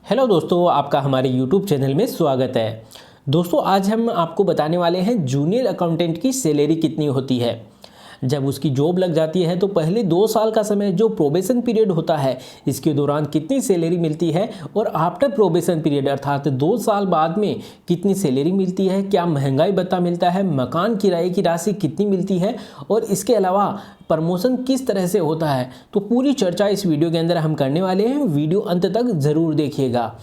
Hello दोस्तों, आपका हमारे यूट्यूब चैनल में स्वागत है। दोस्तों, आज हम आपको बताने वाले हैं जूनियर अकाउंटेंट की सैलरी कितनी होती है। जब उसकी जॉब लग जाती है तो पहले 2 साल का समय जो प्रोबेशन पीरियड होता है, इसके दौरान कितनी सैलरी मिलती है और आफ्टर प्रोबेशन पीरियड अर्थात 2 साल बाद में कितनी सैलरी मिलती है, क्या महंगाई भत्ता मिलता है, मकान किराए की राशि कितनी मिलती है और इसके अलावा प्रमोशन किस तरह से होता है, तो पूरी चर्चा इस वीडियो के अंदर हम करने वाले हैं। वीडियो अंत तक ज़रूर देखिएगा।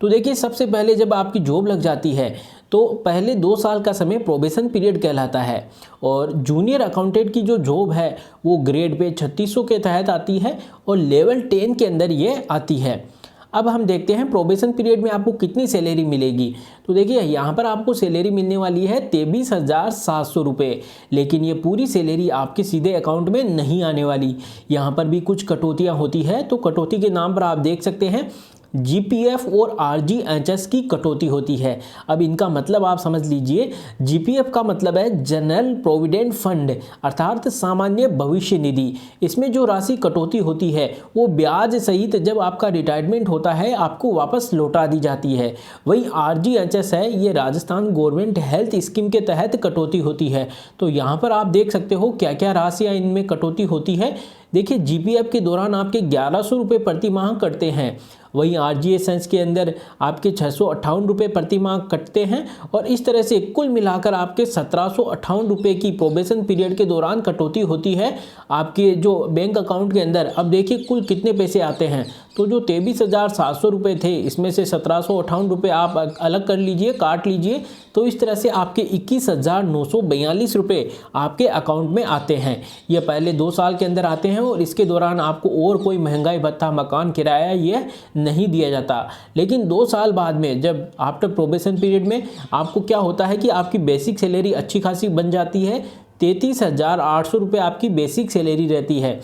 तो देखिए, सबसे पहले जब आपकी जॉब लग जाती है तो पहले 2 साल का समय प्रोबेशन पीरियड कहलाता है और जूनियर अकाउंटेंट की जो जॉब है वो ग्रेड पे 3600 के तहत आती है और लेवल 10 के अंदर ये आती है। अब हम देखते हैं प्रोबेशन पीरियड में आपको कितनी सैलरी मिलेगी। तो देखिए, यहाँ पर आपको सैलरी मिलने वाली है 23,700 रुपये, लेकिन ये पूरी सैलरी आपके सीधे अकाउंट में नहीं आने वाली। यहाँ पर भी कुछ कटौतियाँ होती है, तो कटौती के नाम पर आप देख सकते हैं जीपीएफ और आरजीएचएस की कटौती होती है। अब इनका मतलब आप समझ लीजिए। जीपीएफ का मतलब है जनरल प्रोविडेंट फंड अर्थात सामान्य भविष्य निधि। इसमें जो राशि कटौती होती है वो ब्याज सहित जब आपका रिटायरमेंट होता है आपको वापस लौटा दी जाती है। वहीं आरजीएचएस है, ये राजस्थान गवर्नमेंट हेल्थ स्कीम के तहत कटौती होती है। तो यहाँ पर आप देख सकते हो क्या क्या राशियाँ इनमें कटौती होती है। देखिए, जीपीएफ के दौरान आपके 1100 रुपये प्रति माह कटते हैं। वहीं आरजीएचएस के अंदर आपके 658 रुपये प्रति माह कटते हैं और इस तरह से कुल मिलाकर आपके 1758 रुपये की प्रोबेशन पीरियड के दौरान कटौती होती है आपके जो बैंक अकाउंट के अंदर। अब देखिए कुल कितने पैसे आते हैं, तो जो 23,700 रुपये थे इसमें से 1758 रुपये आप अलग कर लीजिए, काट लीजिए, तो इस तरह से आपके 21,942 रुपये आपके अकाउंट में आते हैं। ये पहले 2 साल के अंदर आते हैं और इसके दौरान आपको और कोई महंगाई भत्ता, मकान किराया ये नहीं दिया जाता। लेकिन 2 साल बाद में जब आफ्टर प्रोबेशन पीरियड में आपको क्या होता है कि आपकी बेसिक सैलरी अच्छी खासी बन जाती है। 33,800 रुपये आपकी बेसिक सैलरी रहती है।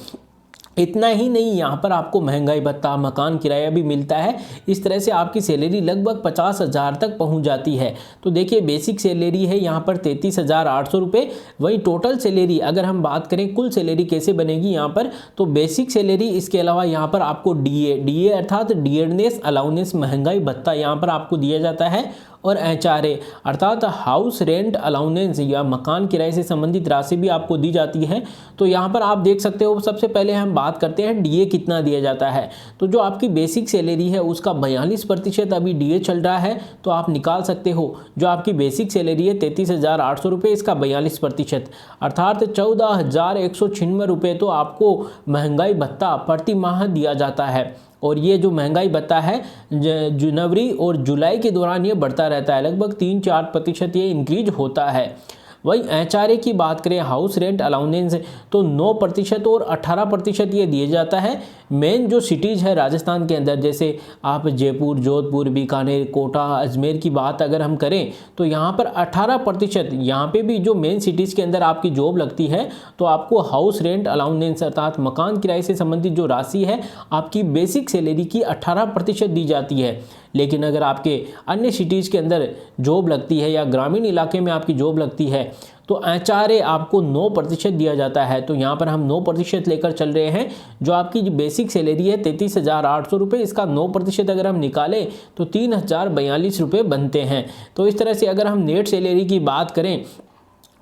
इतना ही नहीं, यहाँ पर आपको महंगाई भत्ता, मकान किराया भी मिलता है। इस तरह से आपकी सैलरी लगभग 50,000 तक पहुँच जाती है। तो देखिए, बेसिक सैलरी है यहाँ पर 33,800 रुपये। वहीं टोटल सैलरी अगर हम बात करें कुल सैलरी कैसे बनेगी यहाँ पर, तो बेसिक सैलरी इसके अलावा यहाँ पर आपको डीए अर्थात डियरनेस अलाउंस महंगाई भत्ता यहाँ पर आपको दिया जाता है और एचआरए अर्थात हाउस रेंट अलाउंस या मकान किराए से संबंधित राशि भी आपको दी जाती है। तो यहाँ पर आप देख सकते हो। सबसे पहले हम बात करते हैं डीए कितना दिया जाता है। तो जो आपकी बेसिक सैलरी है उसका 42% अभी डीए चल रहा है, तो आप निकाल सकते हो। जो आपकी बेसिक सैलरी है 33,800 रुपये, इसका 42% अर्थात 14,196 रुपये तो आपको महंगाई भत्ता प्रति माह दिया जाता है। और ये जो महंगाई भत्ता है जनवरी और जुलाई के दौरान ये बढ़ता रहता है, लगभग 3-4% ये इंक्रीज होता है। वहीं एचआरए की बात करें, हाउस रेंट अलाउंस, तो 9% और 18% ये दिया जाता है। मेन जो सिटीज़ है राजस्थान के अंदर, जैसे आप जयपुर, जोधपुर, बीकानेर, कोटा, अजमेर की बात अगर हम करें तो यहाँ पर 18%, यहाँ पे भी जो मेन सिटीज़ के अंदर आपकी जॉब लगती है तो आपको हाउस रेंट अलाउंस अर्थात मकान किराए से संबंधित जो राशि है आपकी बेसिक सैलरी की 18% दी जाती है। लेकिन अगर आपके अन्य सिटीज़ के अंदर जॉब लगती है या ग्रामीण इलाके में आपकी जॉब लगती है तो एचआरए आपको 9% दिया जाता है। तो यहाँ पर हम 9% लेकर चल रहे हैं। जो आपकी बेसिक सैलरी है 33,800 रुपये, इसका 9% अगर हम निकालें तो 3,042 रुपये बनते हैं। तो इस तरह से अगर हम नेट सैलरी की बात करें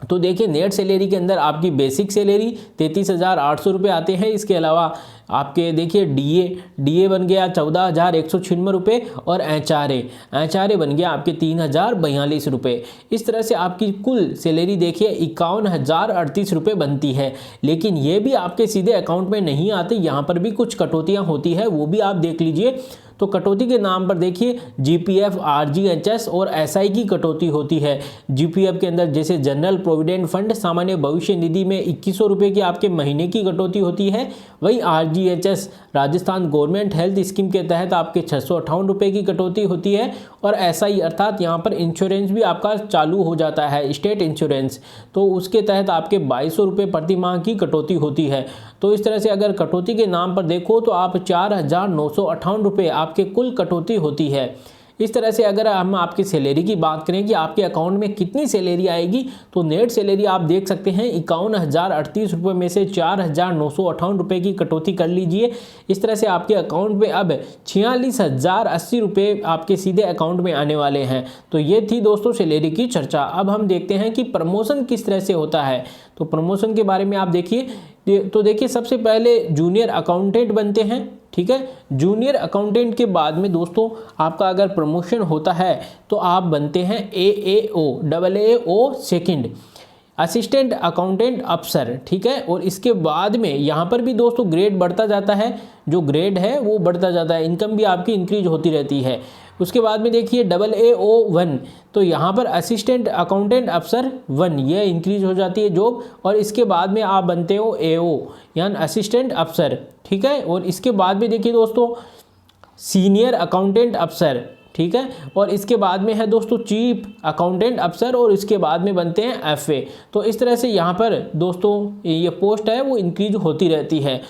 तो देखिए, नेट सैलरी के अंदर आपकी बेसिक सैलरी 33,800 रुपये आते हैं। इसके अलावा आपके देखिए डीए बन गया 14,196 रुपये और एचआरए बन गया आपके 3,042 रुपये। इस तरह से आपकी कुल सैलरी देखिए 51,038 रुपये बनती है। लेकिन ये भी आपके सीधे अकाउंट में नहीं आते, यहाँ पर भी कुछ कटौतियाँ होती है, वो भी आप देख लीजिए। तो कटौती के नाम पर देखिए जीपीएफ, आरजीएचएस और एसआई की कटौती होती है। जीपीएफ के अंदर जैसे जनरल प्रोविडेंट फंड सामान्य भविष्य निधि में 2100 रुपये की आपके महीने की कटौती होती है। वहीं RGHS Rajasthan government health scheme के तहत आपके 658 रुपये की कटौती होती है और एसआई अर्थात यहाँ पर इंश्योरेंस भी आपका चालू हो जाता है, स्टेट इंश्योरेंस, तो उसके तहत आपके 2200 रुपये प्रति माह की कटौती होती है। तो इस तरह से अगर कटौती के नाम पर देखो तो आप 4,958 रुपये आपके कुल कटौती होती है। इस तरह से अगर हम आपकी सैलरी की बात करें कि आपके अकाउंट में कितनी सैलरी आएगी, तो नेट सैलरी आप देख सकते हैं 51,038 रुपये में से 4,958 रुपये की कटौती कर लीजिए। इस तरह से आपके अकाउंट में अब 46,080 रुपये आपके सीधे अकाउंट में आने वाले हैं। तो ये थी दोस्तों सैलरी की चर्चा। अब हम देखते हैं कि प्रमोशन किस तरह से होता है। तो प्रमोशन के बारे में आप देखिए, तो देखिए सबसे पहले जूनियर अकाउंटेंट बनते हैं, ठीक है। जूनियर अकाउंटेंट के बाद में दोस्तों आपका अगर प्रमोशन होता है तो आप बनते हैं AAO सेकंड, असिस्टेंट अकाउंटेंट अफसर, ठीक है। और इसके बाद में यहाँ पर भी दोस्तों ग्रेड बढ़ता जाता है, जो ग्रेड है वो बढ़ता जाता है, इनकम भी आपकी इंक्रीज होती रहती है। उसके बाद में देखिए AAO1, तो यहाँ पर असिस्टेंट अकाउंटेंट अफसर 1 ये इंक्रीज हो जाती है जॉब, और इसके बाद में आप बनते हो AO यानी असिस्टेंट अफसर, ठीक है। और इसके बाद में देखिए दोस्तों सीनियर अकाउंटेंट अफसर, ठीक है। और इसके बाद में है दोस्तों चीफ अकाउंटेंट अफसर, और इसके बाद में बनते हैं FA। तो इस तरह से यहाँ पर दोस्तों ये पोस्ट है वो इंक्रीज होती रहती है।